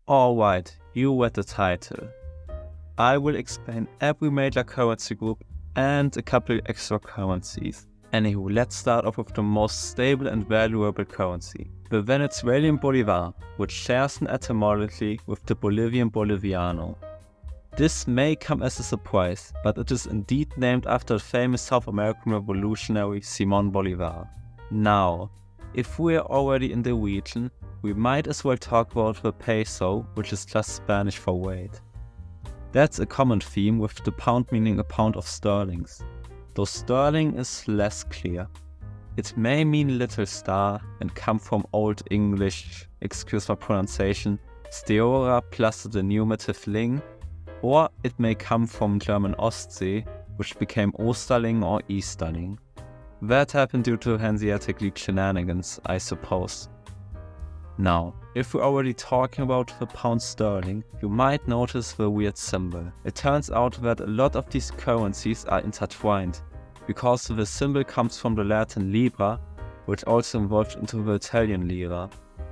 Alright, you read the title. I will explain every major currency group and a couple extra currencies. Anywho, let's start off with the most stable and valuable currency, the Venezuelan Bolivar, which shares an etymology with the Bolivian Boliviano. This may come as a surprise, but it is indeed named after the famous South American revolutionary Simón Bolivar. Now, if we are already in the region, we might as well talk about the peso, which is just Spanish for weight. That's a common theme, with the pound meaning a pound of sterlings, though sterling is less clear. It may mean little star and come from Old English, excuse my pronunciation, steora plus the diminutive ling, or it may come from German Ostsee, which became Osterling or Easterling. That happened due to Hanseatic League shenanigans, I suppose. Now, if we're already talking about the pound sterling, you might notice the weird symbol. It turns out that a lot of these currencies are intertwined, because the symbol comes from the Latin Libra, which also evolved into the Italian Lira,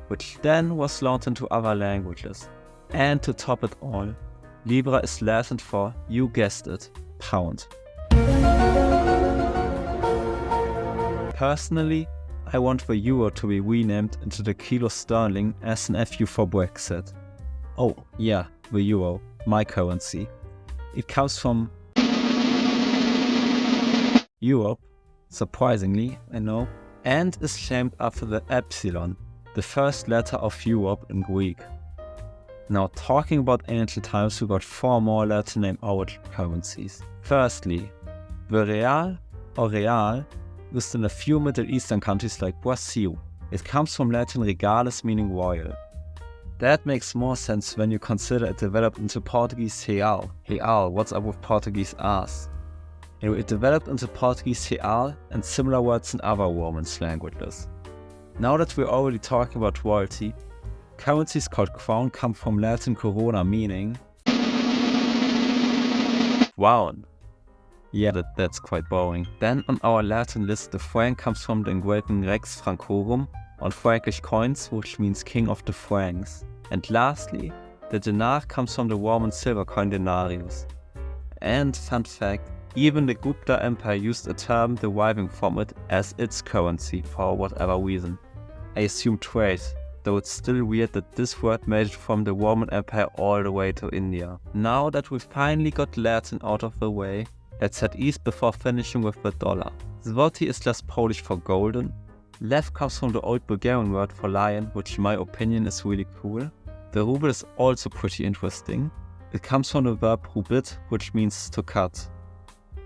which then was launched into other languages. And to top it all, Libra is Latin for, you guessed it, pound. Personally, I want the euro to be renamed into the kilo sterling as an FU for Brexit. Oh yeah, the euro, my currency. It comes from Europe, surprisingly, I know, and is named after the epsilon, the first letter of Europe in Greek. Now, talking about ancient times, we got 4 more Latin name origin currencies. Firstly, the Rial or Real used in a few Middle Eastern countries like Brazil. It comes from Latin regalis, meaning royal. That makes more sense when you consider it developed into Portuguese real. Real, what's up with Portuguese ass? Anyway, it developed into Portuguese real and similar words in other Romance languages. Now that we're already talking about royalty, currencies called crown come from Latin corona, meaning crown. Yeah, that's quite boring. Then on our Latin list, the franc comes from the engraving Rex Francorum on Frankish coins, which means king of the Franks. And lastly, the Dinar comes from the Roman silver coin denarius. And fun fact, even the Gupta Empire used a term deriving from it as its currency for whatever reason. I assume trade, though it's still weird that this word made it from the Roman Empire all the way to India. Now that we've finally got Latin out of the way, let's head east before finishing with the dollar. Złoty is just Polish for golden. Lev comes from the old Bulgarian word for lion, which in my opinion is really cool. The ruble is also pretty interesting. It comes from the verb rubit, which means to cut.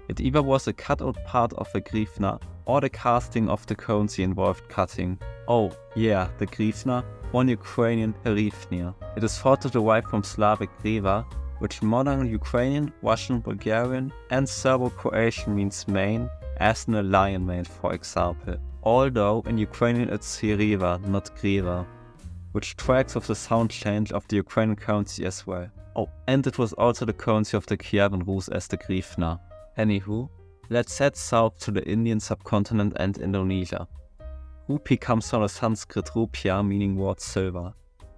It either was a cut-out part of the hryvnia or the casting of the currency involved cutting. Oh yeah, the hryvnia, one Ukrainian Hryvnia. It is thought to derive from Slavic Riva, which in modern Ukrainian, Russian, Bulgarian and Serbo-Croatian means mane, as in a lion mane for example. Although in Ukrainian it's Hryva, not Griva, which tracks with the sound change of the Ukrainian currency as well. Oh, and it was also the currency of the Kievan Rus as the hryvnia. Anywho, let's head south to the Indian subcontinent and Indonesia. Rupee comes from the Sanskrit rupia, meaning wrought silver.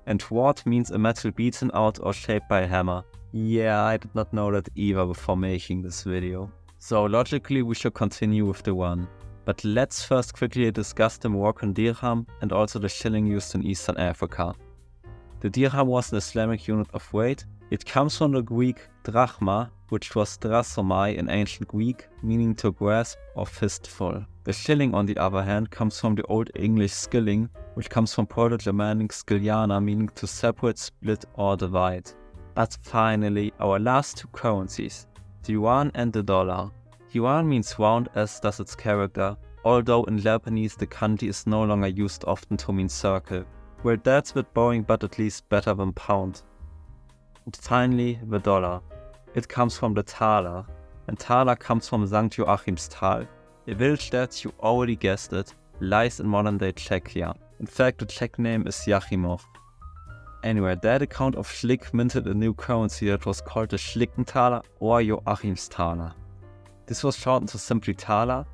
And wrought means a metal beaten out or shaped by a hammer. Yeah, I did not know that either before making this video. So logically we should continue with the one. But let's first quickly discuss the Moroccan dirham and also the shilling used in Eastern Africa. The dirham was an Islamic unit of weight. It comes from the Greek drachma, which was drasomai in ancient Greek, meaning to grasp or fistful. The shilling, on the other hand, comes from the Old English skilling, which comes from Proto-Germanic skilliana, meaning to separate, split or divide. But finally, our last 2 currencies, the yuan and the dollar. Yuan means round, as does its character, although in Lebanese the kanji is no longer used often to mean circle. Well, that's a bit boring, but at least better than pound. And finally, the dollar. It comes from the thaler, and thaler comes from St. Joachim's Thal, a village that, you already guessed it, lies in modern-day Czechia. In fact, the Czech name is Jachimov. Anyway, that account of Schlick minted a new currency that was called the Schlickenthaler or Joachimsthaler. This was shortened to simply Thaler,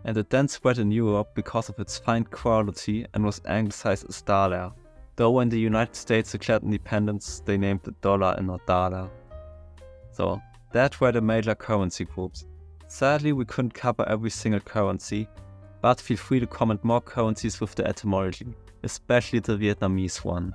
and it then spread in Europe because of its fine quality and was anglicized as Daler. though when the United States declared independence, they named the dollar and not dala. So, that were the major currency groups. Sadly, we couldn't cover every single currency, but feel free to comment more currencies with the etymology, especially the Vietnamese one.